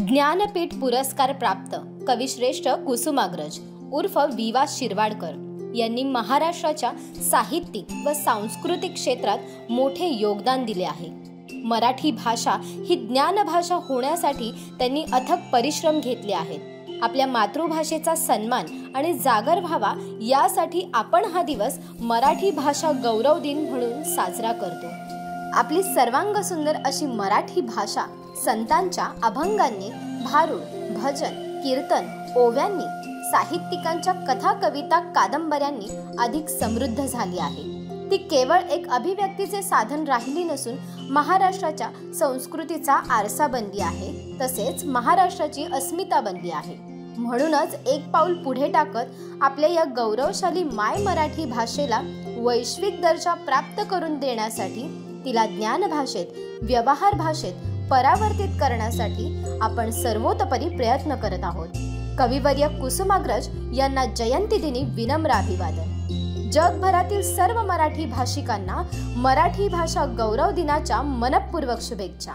ज्ञानपीठ पुरस्कार प्राप्त कविश्रेष्ठ कुसुमाग्रज उर्फ विवा शिरवाडकर यांनी महाराष्ट्राच्या साहित्यिक व सांस्कृतिक क्षेत्रात मोठे योगदान दिले आहे। मराठी भाषा ही ज्ञानभाषा होण्यासाठी त्यांनी अथक परिश्रम घेतले आहेत। आपल्या मातृभाषेचा सन्मान आणि जागर व्हावा यासाठी आपण हा दिवस मराठी भाषा गौरव दिन म्हणून साजरा करतो। आपली सर्वांग सुंदर अशी मराठी भाषा संतांच्या अभंगांनी, भारुड, भजन, कीर्तन, ओव्यांनी, साहित्यिकांच्या कथा, कविता, कादंबऱ्यांनी अधिक समृद्ध झाली आहे। ती केवळ एक अभिव्यक्तीचे साधन राहिली नसून महाराष्ट्राच्या संस्कृतीचा आरसा बनली आहे, तसेच महाराष्ट्राची अस्मिता बनली आहे। म्हणूनच एक पाऊल पुढे टाकत आपल्या या गौरवशाली माय मराठी भाषेला वैश्विक दर्जा प्राप्त करून देण्यासाठी, तिला ज्ञान भाषेत, व्यवहार भाषेत परावर्तित करण्यासाठी आपण सर्वतोपरी प्रयत्न करत आहोत। कविवर्य कुसुमाग्रज यांना जयंती दिनी विनम्र अभिवादन। जगभरातील सर्व मराठी भाषिकांना मराठी भाषा गौरव दिनाच्या मनपूर्वक शुभेच्छा।